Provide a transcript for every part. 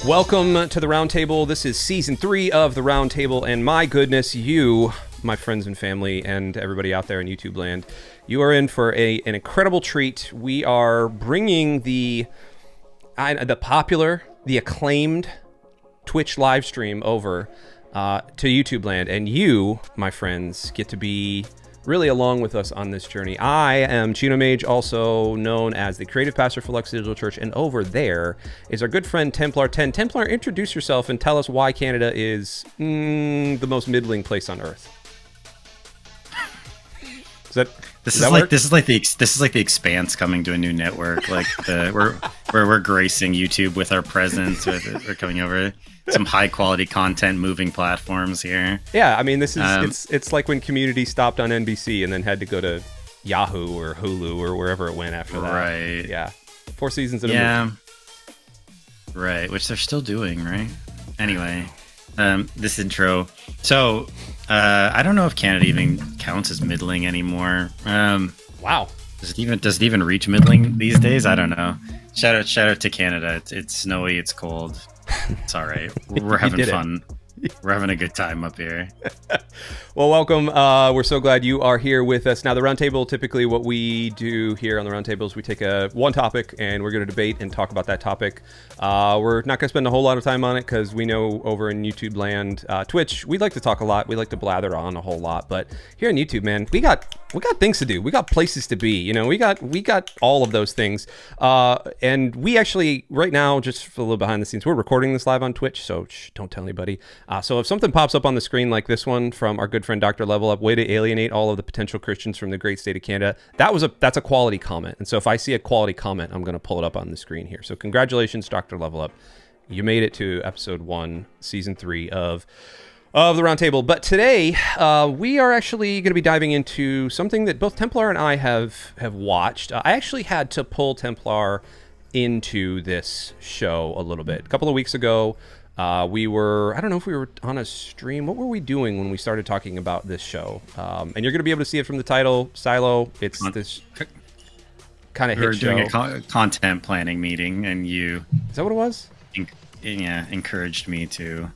Welcome to the Roundtable. This is season 3 of the Roundtable, and my goodness, you, my friends and family, and everybody out there in YouTube land, you are in for an incredible treat. We are bringing the popular, the acclaimed Twitch live stream over to YouTube land, and you, my friends, get to be really along with us on this journey. I am Gino, also known as the creative pastor for Lux Digital Church, and over there is our good friend Templar 10. Templar, introduce yourself and tell us why Canada is the most middling place on Earth. This is like the Expanse coming to a new network. Like we're gracing YouTube with our presence. We're coming over some high quality content moving platforms here. Yeah, I mean, this is it's like when Community stopped on NBC and then had to go to Yahoo or Hulu or wherever it went after that. Right. Yeah. 4 seasons in a movie. Right, which they're still doing, right? Anyway, this intro. So, I don't know if Canada even counts as middling anymore. Wow. Does it even reach middling these days? I don't know. Shout out to Canada. It's snowy, it's cold. It's all right. We're having fun. We're having a good time up here. Well, welcome. We're so glad you are here with us. Now, the Roundtable, typically what we do here on the Roundtable is we take one topic and we're going to debate and talk about that topic. We're not going to spend a whole lot of time on it because we know over in YouTube land, Twitch, we like to talk a lot. We like to blather on a whole lot. But here on YouTube, man, we got things to do. We got places to be. You know, we got all of those things. And we actually, right now, just for a little behind the scenes, we're recording this live on Twitch, so don't tell anybody. So if something pops up on the screen like this one from our good friend Dr. Level Up, way to alienate all of the potential Christians from the great state of Canada, that's a quality comment. And so if I see a quality comment, I'm going to pull it up on the screen here. So congratulations, Dr. Level Up. You made it to episode 1, season 3 of the Roundtable. But today, we are actually going to be diving into something that both Templar and I have watched. I actually had to pull Templar into this show a little bit. A couple of weeks ago, I don't know if we were on a stream. What were we doing when we started talking about this show? And you're going to be able to see it from the title, Silo. It's this kind of hit show. We were doing a content planning meeting, and you... Is that what it was? Encouraged me to...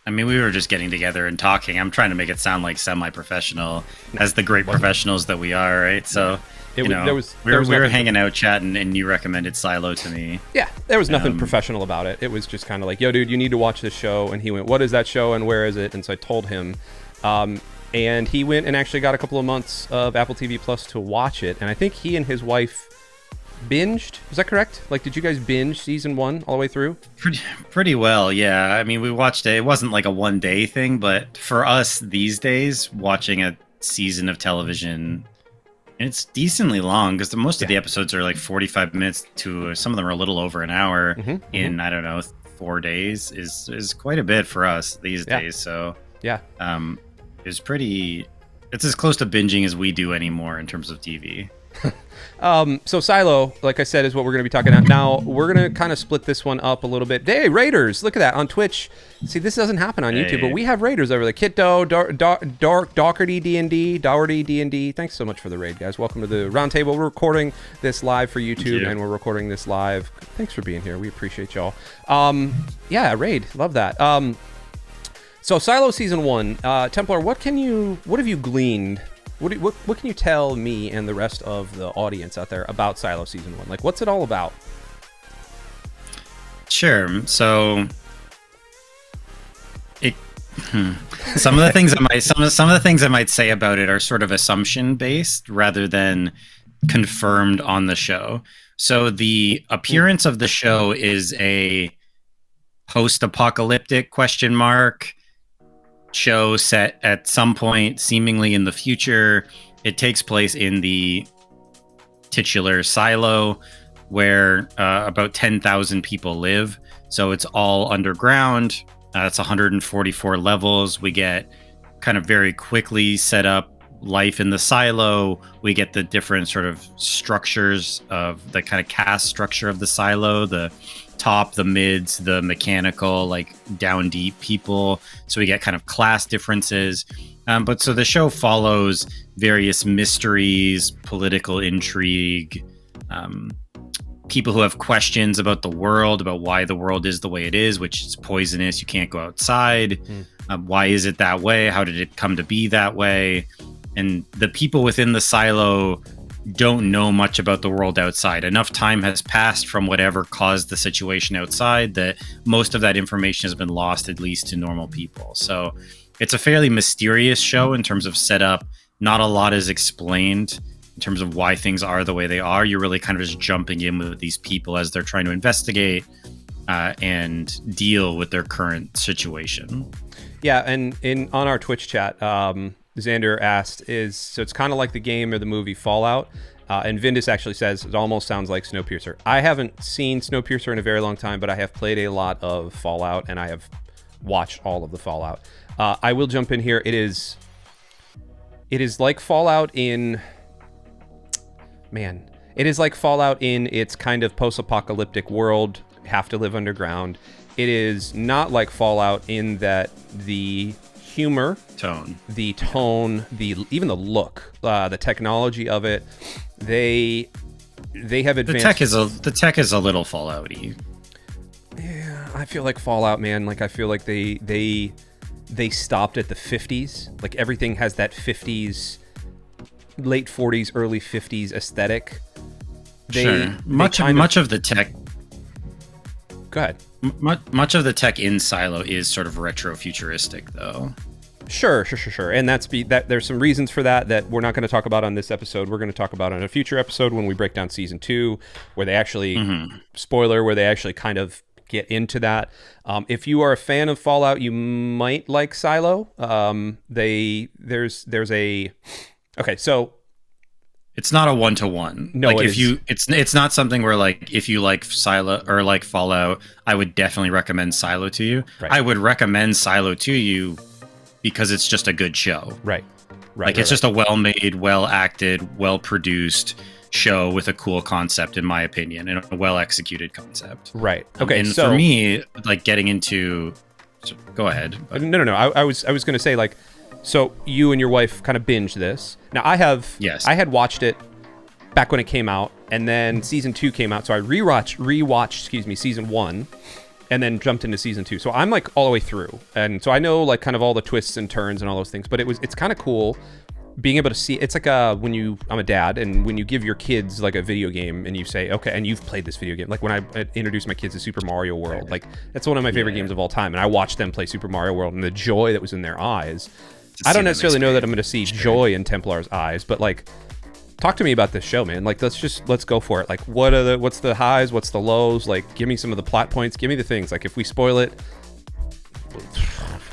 I mean, we were just getting together and talking. I'm trying to make it sound like semi-professional, as the great professionals that we are, right? So... we were hanging out, chatting, and you recommended Silo to me. Yeah, there was nothing professional about it. It was just kind of like, yo, dude, you need to watch this show. And he went, what is that show and where is it? And so I told him. And he went and actually got a couple of months of Apple TV Plus to watch it. And I think he and his wife binged. Is that correct? Like, did you guys binge season 1 all the way through? Pretty well, yeah. I mean, we watched it. It wasn't like a one-day thing, but for us these days, watching a season of television... It's decently long because most of the episodes are like 45 minutes to some of them are a little over an hour in, I don't know, 4 days is quite a bit for us these days. So it's as close to binging as we do anymore in terms of TV. So Silo, like I said, is what we're going to be talking about. Now, we're going to kind of split this one up a little bit. Hey, Raiders, look at that on Twitch. See, this doesn't happen on YouTube, but we have Raiders over there. Kitdo, Doherty D&D, Doherty D&D. Thanks so much for the raid, guys. Welcome to the Roundtable. We're recording this live for YouTube, and we're recording this live. Thanks for being here. We appreciate y'all. Raid. Love that. So Silo Season 1. Templar, what have you gleaned? What can you tell me and the rest of the audience out there about Silo Season 1? Like, what's it all about? Sure. So, some of the things I might say about it are sort of assumption based rather than confirmed on the show. So the appearance of the show is a post-apocalyptic ? Show set at some point seemingly in the future. It takes place in the titular silo where about 10,000 people live. So it's all underground. It's 144 levels. We get kind of very quickly set up life in the silo. We get the different sort of structures of the kind of caste structure of the silo, the top, the mids, the mechanical, like down deep people. So we get kind of class differences. But so the show follows various mysteries, political intrigue, people who have questions about the world, about why the world is the way it is, which is poisonous. You can't go outside. Why is it that way? How did it come to be that way? And the people within the silo don't know much about the world outside. Enough time has passed from whatever caused the situation outside that most of that information has been lost, at least to normal people. So it's a fairly mysterious show in terms of setup. Not a lot is explained in terms of why things are the way they are. You're really kind of just jumping in with these people as they're trying to investigate and deal with their current situation. Yeah, and on our Twitch chat, Xander asked, so it's kind of like the game or the movie Fallout, and Vindus actually says it almost sounds like Snowpiercer. I haven't seen Snowpiercer in a very long time, but I have played a lot of Fallout, and I have watched all of the Fallout. I will jump in here. It is like Fallout in... Man, it is like Fallout in its kind of post-apocalyptic world, have to live underground. It is not like Fallout in that the humor, the tone, even the look, the technology of it, they have advanced. The tech is a little Fallout-y. Yeah, I feel like Fallout, man. Like I feel like they stopped at the 50s. Like everything has that 50s, late 40s, early 50s aesthetic. Much of the tech. Go ahead. Much of the tech in Silo is sort of retro-futuristic, though. Sure. And there's some reasons for that we're not going to talk about on this episode. We're going to talk about on a future episode when we break down season 2, where they actually, spoiler, where they actually kind of get into that. If you are a fan of Fallout, you might like Silo. So it's not a one-to-one. No, like it's not something where like if you like Silo or like Fallout, I would definitely recommend Silo to you. Right. I would recommend Silo to you because it's just a good show. Right. It's just a well-made, well-acted, well-produced show with a cool concept, in my opinion, and a well-executed concept. Right. Okay. And for me, like getting into, go ahead. No. I was going to say like. So you and your wife kind of binged this. Now I had watched it back when it came out, and then season 2 came out. So I rewatched season 1, and then jumped into season 2. So I'm like all the way through, and so I know like kind of all the twists and turns and all those things. But it's kind of cool being able to see. It's like I'm a dad, and when you give your kids like a video game, and you say, okay, and you've played this video game. Like when I introduced my kids to Super Mario World, like that's one of my favorite games of all time, and I watched them play Super Mario World, and the joy that was in their eyes. I don't necessarily know that I'm going to see joy in Templar's eyes, but like, talk to me about this show, man. Like, let's go for it. Like, what's the highs? What's the lows? Like, give me some of the plot points. Give me the things. Like, if we spoil it,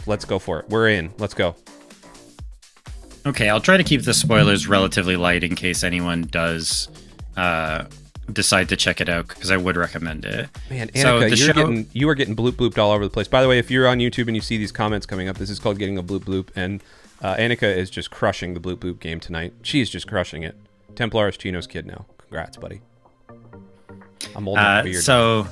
let's go for it. We're in. Let's go. Okay, I'll try to keep the spoilers relatively light in case anyone does decide to check it out, because I would recommend it. Man, Annika, you are getting bloop blooped all over the place. By the way, if you're on YouTube and you see these comments coming up, this is called getting a bloop bloop, and Annika is just crushing the bloop bloop game tonight. She's just crushing it. Templar is Gino's kid now. Congrats, buddy. I'm old enough to be your dad.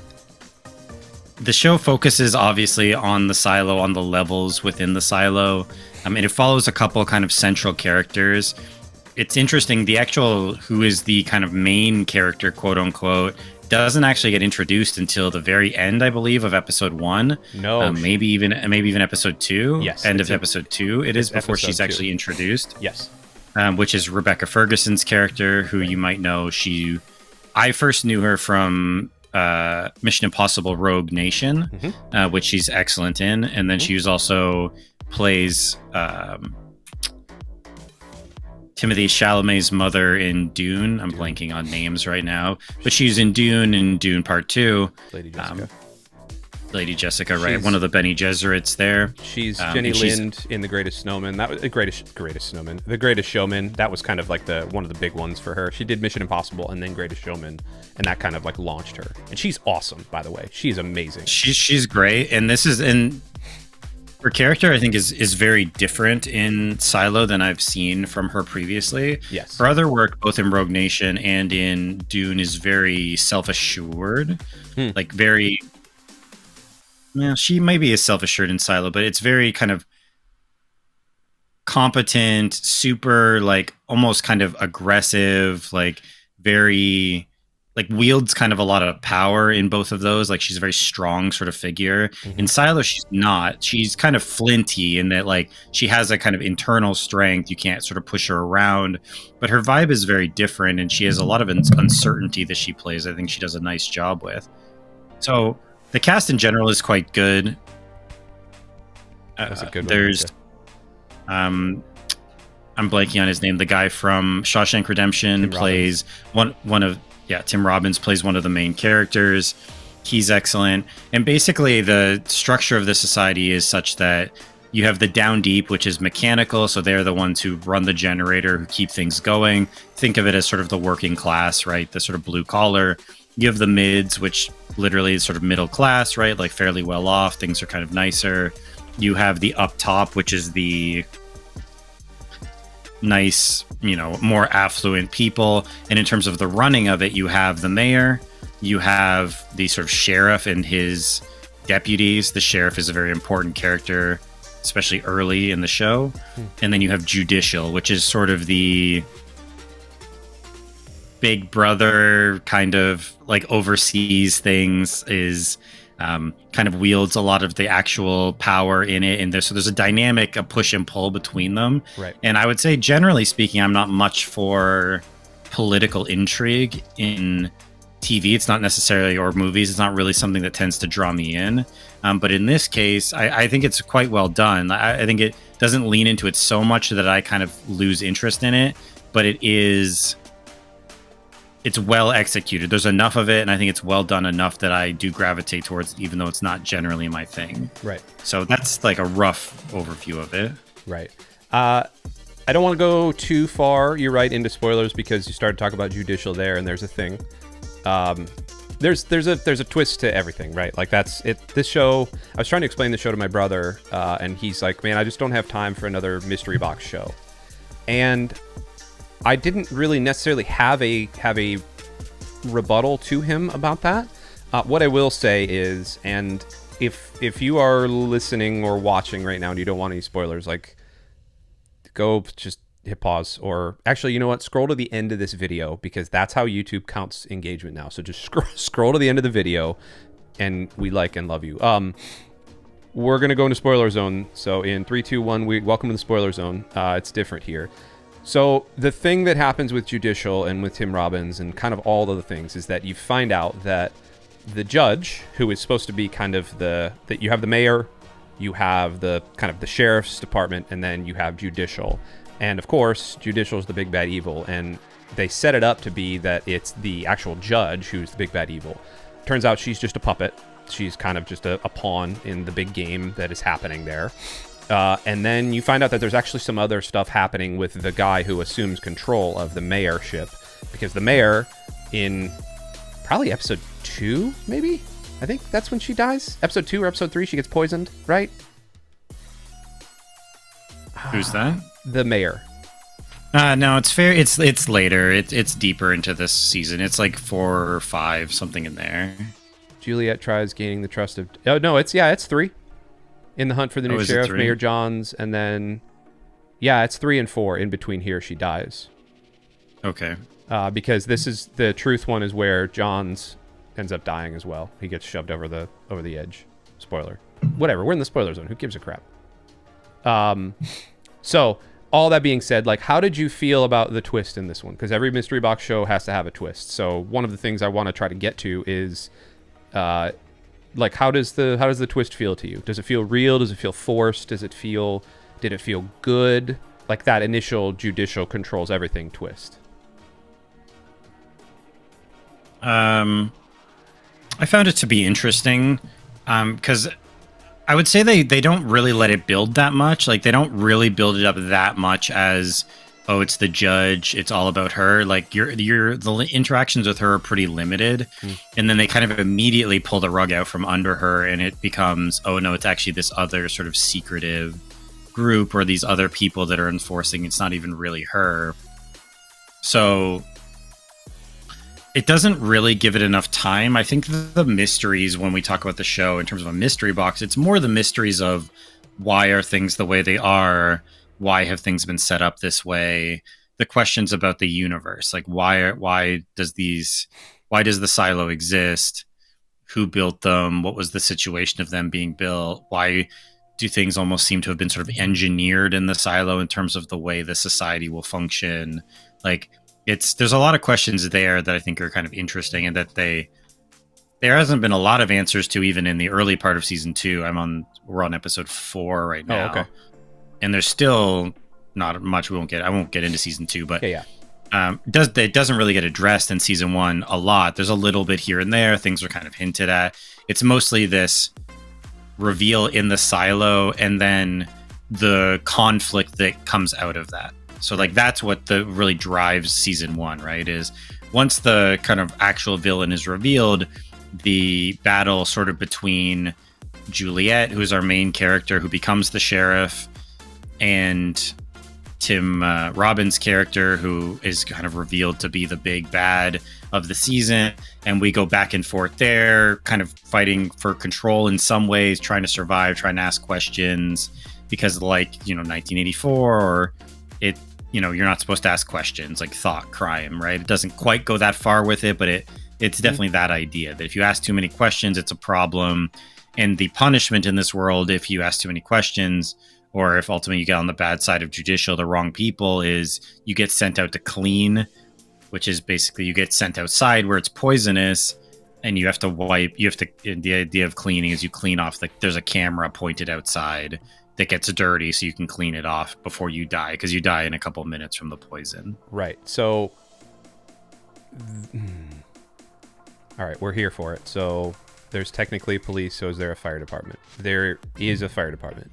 The show focuses obviously on the silo, on the levels within the silo. I mean, it follows a couple kind of central characters. It's interesting, the actual who is the kind of main character, quote unquote, doesn't actually get introduced until the very end, I believe, of episode 1. No, maybe even episode 2. Yes, end of episode 2. It is before she's actually introduced. Yes, which is Rebecca Ferguson's character, who you might know. I first knew her from Mission Impossible: Rogue Nation, which she's excellent in, and then she was also plays Timothée Chalamet's mother in Dune. I'm blanking on names right now, but she's in Dune Part 2. Lady Jessica, right? One of the Bene Gesserits there. She's Jenny Lind in The Greatest Snowman. That was the Greatest Snowman. The Greatest Showman. That was kind of like one of the big ones for her. She did Mission Impossible and then Greatest Showman, and that kind of like launched her. And she's awesome, by the way. She's amazing. She's great, and her character, I think, is very different in Silo than I've seen from her previously. Yes. Her other work, both in Rogue Nation and in Dune, is very self-assured. Like very... Well, she maybe is self-assured in Silo, but it's very kind of competent, super, like, almost kind of aggressive, like, very like wields kind of a lot of power in both of those. Like she's a very strong sort of figure. In Silo, she's not. She's kind of flinty in that like she has a kind of internal strength. You can't sort of push her around, but her vibe is very different, and she has a lot of uncertainty that she plays. I think she does a nice job with. So the cast in general is quite good. That's a good one. There's, I'm blanking on his name. The guy from Shawshank Redemption plays one of. Yeah, Tim Robbins plays one of the main characters. He's excellent. And basically the structure of the society is such that you have the down deep, which is mechanical. So they're the ones who run the generator, who keep things going. Think of it as sort of the working class, right? The sort of blue collar. You have the mids, which literally is sort of middle class, right? Like fairly well off. Things are kind of nicer. You have the up top, which is the nice, more affluent people. And in terms of the running of it, you have the mayor, you have the sort of sheriff and his deputies. The sheriff is a very important character, especially early in the show. And then you have Judicial, which is sort of the big brother, kind of like oversees things, is kind of wields a lot of the actual power in it, and there's a dynamic, a push and pull between them. Right. And I would say, generally speaking, I'm not much for political intrigue in TV. It's not necessarily, or movies. It's not really something that tends to draw me in. But in this case, I think it's quite well done. I think it doesn't lean into it so much that I kind of lose interest in it, but it's well executed. There's enough of it, and I think it's well done enough that I do gravitate towards it, even though it's not generally my thing. Right. So that's like a rough overview of it. Right. I don't want to go too far, you're right, into spoilers, because you started talking about Judicial there, and there's a thing. There's a twist to everything, right? Like that's it. This show, I was trying to explain the show to my brother, and he's like, man, I just don't have time for another mystery box show. And I didn't really necessarily have a rebuttal to him about that. What I will say is, and if you are listening or watching right now and you don't want any spoilers, like go just hit pause, or actually, you know what? Scroll to the end of this video, because that's how YouTube counts engagement now. So just scroll to the end of the video, and we like and love you. We're gonna go into spoiler zone. So in 3, 2, 1, we welcome to the spoiler zone. It's different here. So the thing that happens with Judicial and with Tim Robbins and kind of all of the things is that you find out that the judge, who is supposed to be kind of that you have the mayor, you have the kind of the sheriff's department, and then you have Judicial. And of course, Judicial is the big bad evil, and they set it up to be that it's the actual judge who's the big bad evil. Turns out she's just a puppet. She's kind of just a pawn in the big game that is happening there. And then you find out that there's actually some other stuff happening with the guy who assumes control of the mayorship, because the mayor, in probably episode 2, maybe? I think that's when she dies. Episode 2 or episode 3, she gets poisoned, right? Who's that? The mayor. No, it's fair. It's later. It's deeper into this season. It's like 4 or 5, something in there. Juliet tries gaining the trust of... Oh, no, it's 3. In the hunt for the new sheriff, Mayor Johns, and then... Yeah, it's 3 and 4. In between here, she dies. Okay. Because this is... The truth one is where Johns ends up dying as well. He gets shoved over the edge. Spoiler. Whatever, we're in the spoiler zone. Who gives a crap? So, all that being said, like, how did you feel about the twist in this one? Because every mystery box show has to have a twist. So, one of the things I want to try to get to is... like, how does the twist feel to you? Does it feel real? Does it feel forced? Did it feel good? Like that initial Judicial controls everything twist. I found it to be interesting, because I would say they don't really let it build that much. Like, they don't really build it up that much as, oh, it's the judge, it's all about her. Like, the interactions with her are pretty limited. And then they kind of immediately pull the rug out from under her, and it becomes, oh no, it's actually this other sort of secretive group, or these other people that are enforcing. It's not even really her. So it doesn't really give it enough time. I think the mysteries, when we talk about the show in terms of a mystery box, it's more the mysteries of why are things the way they are. Why have things been set up this way? The questions about the universe, like why does these why does the silo exist? Who built them? What was the situation of them being built? Why do things almost seem to have been sort of engineered in the silo in terms of the way the society will function? Like, there's a lot of questions there that I think are kind of interesting, and that there hasn't been a lot of answers to even in the early part of season 2. We're on episode 4 right now. Oh, okay. And there's still not much. I won't get into season 2, but Yeah. It doesn't really get addressed in season 1 a lot. There's a little bit here and there. Things are kind of hinted at. It's mostly this reveal in the silo and then the conflict that comes out of that. So like that's what really drives season 1, right? Is once the kind of actual villain is revealed, the battle sort of between Juliet, who's our main character, who becomes the sheriff, and Tim Robbins' character, who is kind of revealed to be the big bad of the season. And we go back and forth there, kind of fighting for control in some ways, trying to survive, trying to ask questions, because like, 1984, or you're not supposed to ask questions, like thought crime, right? It doesn't quite go that far with it, but it's definitely that idea that if you ask too many questions, it's a problem. And the punishment in this world, if you ask too many questions, or if ultimately you get on the bad side of Judicial, the wrong people, is you get sent out to clean, which is basically you get sent outside where it's poisonous, and you have to the idea of cleaning is you clean off, there's a camera pointed outside that gets dirty so you can clean it off before you die, because you die in a couple minutes from the poison. Right. So, all right, we're here for it. So there's technically police, so is there a fire department? There is a fire department.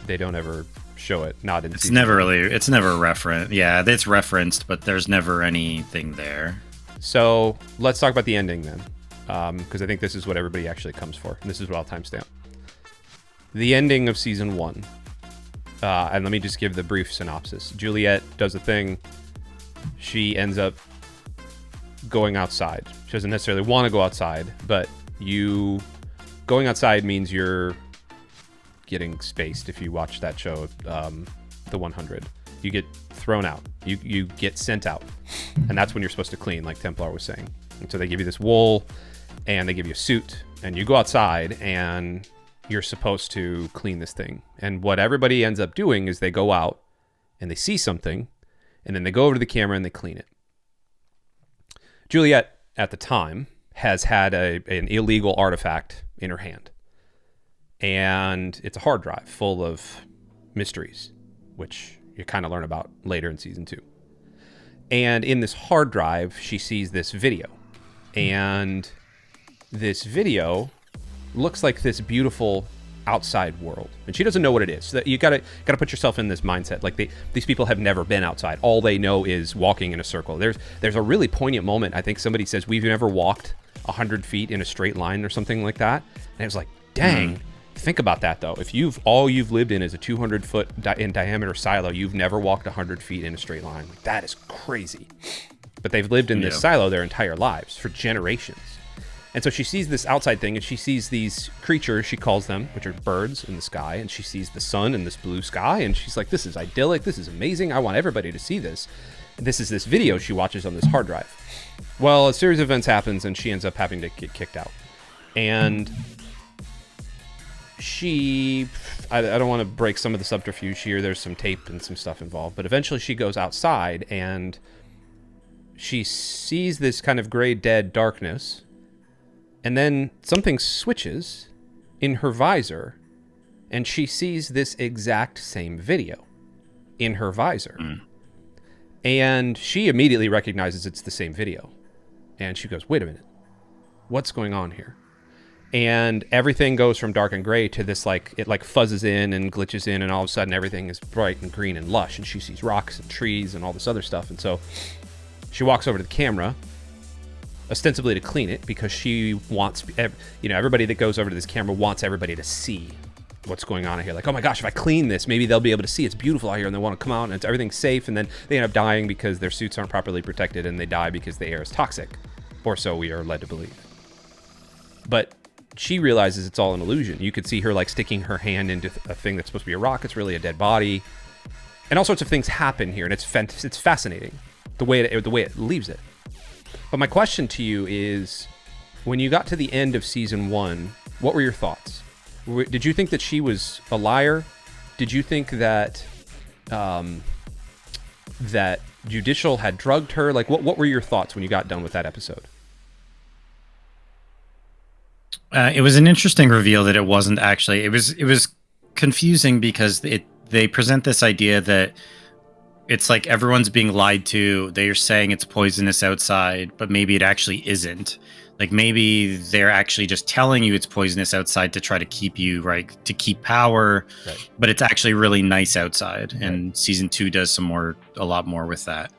They don't ever show it. Not in. It's never referenced. Yeah, it's referenced, but there's never anything there. So let's talk about the ending then, because I think this is what everybody actually comes for. And this is what I'll timestamp. The ending of season 1. And let me just give the brief synopsis. Juliet does a thing. She ends up going outside. She doesn't necessarily want to go outside, but going outside means you're getting spaced. If you watch that show, The 100, you get thrown out. You get sent out, and that's when you're supposed to clean, like Templar was saying. And so they give you this wool, and they give you a suit, and you go outside, and you're supposed to clean this thing. And what everybody ends up doing is they go out, and they see something, and then they go over to the camera and they clean it. Juliet, at the time, has had an illegal artifact in her hand. And it's a hard drive full of mysteries, which you kind of learn about later in season 2. And in this hard drive, she sees this video. And this video looks like this beautiful outside world. And she doesn't know what it is. So you gotta put yourself in this mindset. Like these people have never been outside. All they know is walking in a circle. There's a really poignant moment. I think somebody says, we've never walked 100 feet in a straight line or something like that. And it was like, dang. Mm-hmm. Think about that though. If all you've lived in is a 200 foot in diameter silo, you've never walked 100 feet in a straight line. Like, that is crazy. But they've lived in this silo their entire lives for generations. And so she sees this outside thing, and she sees these creatures, she calls them, which are birds in the sky, and she sees the sun in this blue sky, and she's like, this is idyllic, this is amazing, I want everybody to see this. And this is this video she watches on this hard drive. Well, a series of events happens, and she ends up having to get kicked out. And I don't want to break some of the subterfuge here, there's some tape and some stuff involved, but eventually she goes outside, and she sees this kind of gray, dead darkness. And then something switches in her visor, and she sees this exact same video in her visor. Mm. And she immediately recognizes it's the same video. And she goes, wait a minute, what's going on here? And everything goes from dark and gray to this, it fuzzes in and glitches in, and all of a sudden everything is bright and green and lush, and she sees rocks and trees and all this other stuff. And so she walks over to the camera, ostensibly to clean it, because she wants, everybody that goes over to this camera wants everybody to see what's going on here. Like, oh my gosh, if I clean this, maybe they'll be able to see it's beautiful out here, and they want to come out, and everything's safe. And then they end up dying because their suits aren't properly protected, and they die because the air is toxic, or so we are led to believe. But she realizes it's all an illusion. You could see her sticking her hand into a thing that's supposed to be a rock. It's really a dead body, and all sorts of things happen here, and it's fascinating the way it leaves it. But my question to you is, when you got to the end of season 1, what were your thoughts? Did you think that she was a liar? Did you think that that Judicial had drugged her? Like, what were your thoughts when you got done with that episode? It was an interesting reveal that it wasn't actually. It was confusing because they present this idea that it's like everyone's being lied to. They're saying it's poisonous outside, but maybe it actually isn't. Like maybe they're actually just telling you it's poisonous outside to try to keep you, right, to keep power, right. But it's actually really nice outside. Right. And season 2 does a lot more with that.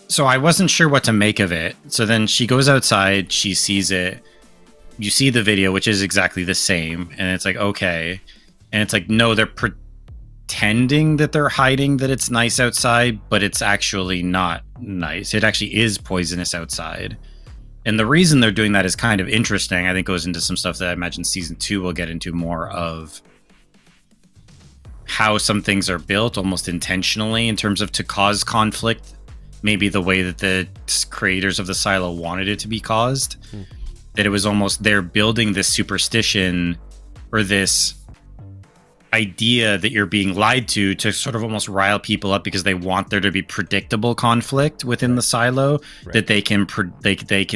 So I wasn't sure what to make of it. So then she goes outside, she sees it. You see the video, which is exactly the same. And it's like, okay. And it's like, no, they're pretending that they're hiding that it's nice outside, but it's actually not nice. It actually is poisonous outside. And the reason they're doing that is kind of interesting. I think goes into some stuff that I imagine season 2 will get into more of how some things are built almost intentionally in terms of to cause conflict. Maybe the way that the creators of the silo wanted it to be caused. That it was almost they're building this superstition or this idea that you're being lied to sort of almost rile people up because they want there to be predictable conflict within the silo that they can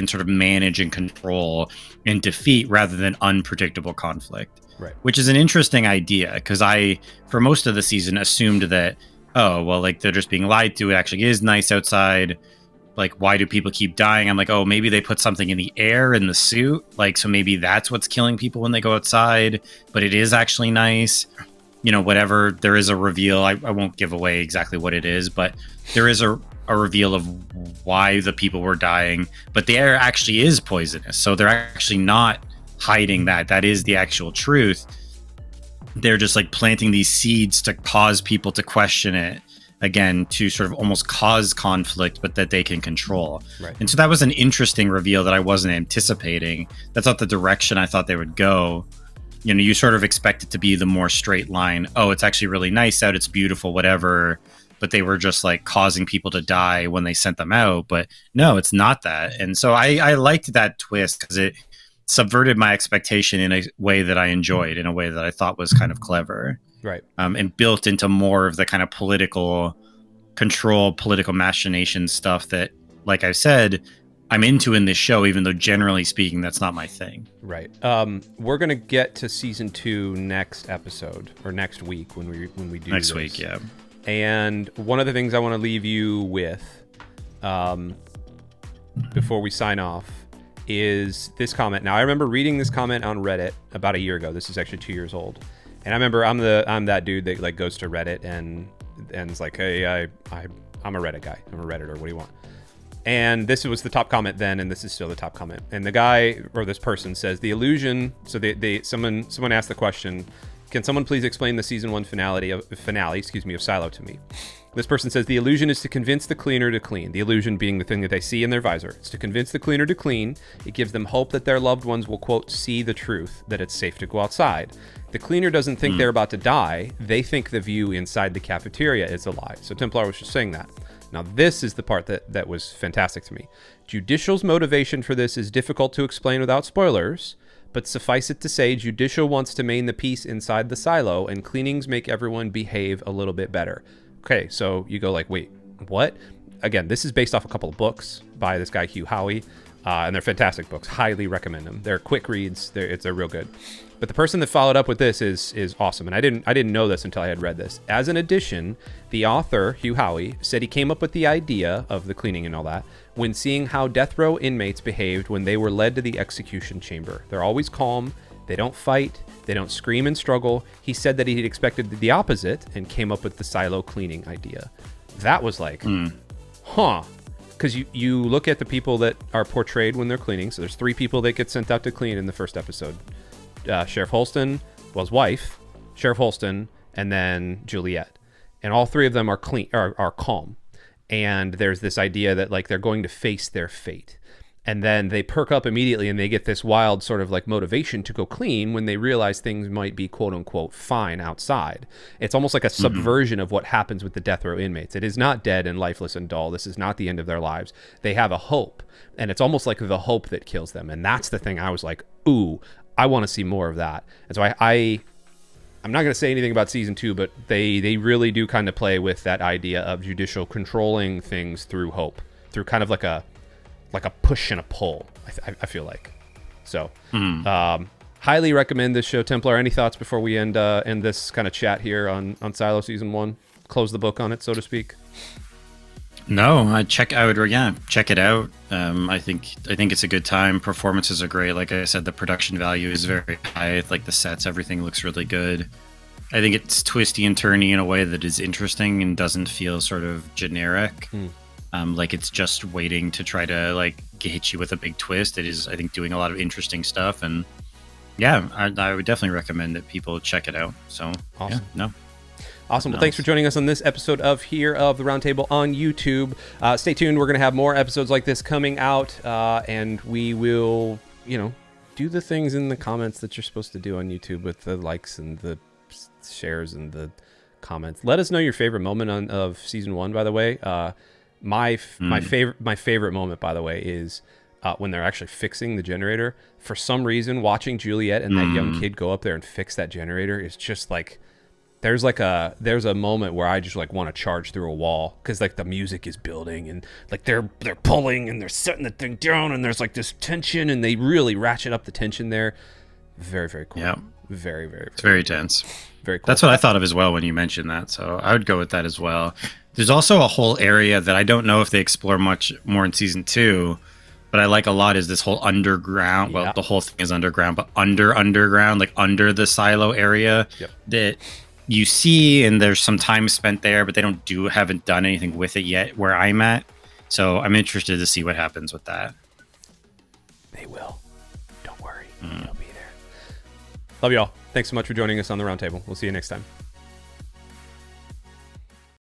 sort of manage and control and defeat rather than unpredictable conflict. Right. Which is an interesting idea because I, for most of the season, assumed that, oh, well, like they're just being lied to. It actually is nice outside. Like, why do people keep dying? I'm like, oh, maybe they put something in the air in the suit. Like, so maybe that's what's killing people when they go outside, but it is actually nice. You know, whatever. There is a reveal. I won't give away exactly what it is, but there is a reveal of why the people were dying. But the air actually is poisonous. So they're actually not hiding that. That is the actual truth. They're just like planting these seeds to cause people to question it. Again, to sort of almost cause conflict, but that they can control. Right. And so that was an interesting reveal that I wasn't anticipating. That's not the direction I thought they would go. You know, you sort of expect it to be the more straight line. Oh, it's actually really nice out. It's beautiful, whatever. But they were just like causing people to die when they sent them out. But no, it's not that. And so I liked that twist because it subverted my expectation in a way that I enjoyed, in a way that I thought was kind of clever. Right. And built into more of the kind of political control, political machination stuff that, like I said, I'm into in this show, even though generally speaking, that's not my thing. Right. We're going to get to season 2 next episode or next week when we do next week. Yeah. And one of the things I want to leave you with before we sign off is this comment. Now, I remember reading this comment on Reddit about a year ago. This is actually 2 years old. And I remember I'm that dude that like goes to Reddit and is like, hey, I'm a Reddit guy. I'm a Redditor. What do you want? And this was the top comment then, and this is still the top comment. And the guy or this person says the illusion. So someone asked the question, can someone please explain the season 1 finale of Silo to me? This person says the illusion is to convince the cleaner to clean. The illusion being the thing that they see in their visor. It's to convince the cleaner to clean. It gives them hope that their loved ones will, quote, see the truth, that it's safe to go outside. The cleaner doesn't think they're about to die. They think the view inside the cafeteria is a lie. So Templar was just saying that. Now, this is the part that was fantastic to me. Judicial's motivation for this is difficult to explain without spoilers, but suffice it to say, Judicial wants to maintain the peace inside the silo, and cleanings make everyone behave a little bit better. Okay, so you go like, wait, what? Again, this is based off a couple of books by this guy, Hugh Howey, and they're fantastic books. Highly recommend them. They're quick reads. They're real good. But the person that followed up with this is awesome, and I didn't know this until I had read this. As an addition, the author, Hugh Howey, said he came up with the idea of the cleaning and all that when seeing how death row inmates behaved when they were led to the execution chamber. They're always calm. They don't fight. They don't scream and struggle. He said that he'd expected the opposite and came up with the silo cleaning idea. That was like, huh. Because you look at the people that are portrayed when they're cleaning. So there's 3 people that get sent out to clean in the first episode. Sheriff Holston, well, his wife, Sheriff Holston, and then Juliet. And all 3 of them are calm. And there's this idea that like they're going to face their fate. and then they perk up immediately and they get this wild sort of like motivation to go clean when they realize things might be quote unquote fine outside. It's almost like a subversion of what happens with the death row inmates. It is not dead and lifeless and dull. This is not the end of their lives. They have a hope, and it's almost like the hope that kills them. And that's the thing I was like, ooh, I want to see more of that. And so I'm not going to say anything about season 2, but they really do kind of play with that idea of Judicial controlling things through hope, through kind of like a push and a pull, I feel like. So highly recommend this show. Templar, any thoughts before we end this kind of chat here on Silo season 1? Close the book on it, so to speak. No, I would check it out. I think it's a good time. Performances are great. Like I said, the production value is very high. Like the sets, everything looks really good. I think it's twisty and turny in a way that is interesting and doesn't feel sort of generic. Like it's just waiting to try to like hit you with a big twist. It is, I think, doing a lot of interesting stuff. And yeah, I would definitely recommend that people check it out. So awesome. Yeah, no. Awesome. Well, thanks for joining us on this episode of the Roundtable on YouTube. Stay tuned. We're going to have more episodes like this coming out, and we will, do the things in the comments that you're supposed to do on YouTube with the likes and the shares and the comments. Let us know your favorite moment of season 1, by the way. My favorite moment, by the way, is when they're actually fixing the generator. For some reason, watching Juliet and that young kid go up there and fix that generator is just like, there's a moment where I just like want to charge through a wall, because like the music is building and like they're pulling and they're setting the thing down and there's like this tension and they really ratchet up the tension there. Very, very cool. Yeah. Very, very. It's very tense. Very cool. That's what I thought of as well when you mentioned that. So I would go with that as well. There's also a whole area that I don't know if they explore much more in season 2, but I like a lot, is this whole underground. Yeah. Well, the whole thing is underground, but underground, like under the silo area that you see, and there's some time spent there, but they haven't done anything with it yet where I'm at. So I'm interested to see what happens with that. They will. Don't worry. They'll be there. Love y'all. Thanks so much for joining us on the Roundtable. We'll see you next time.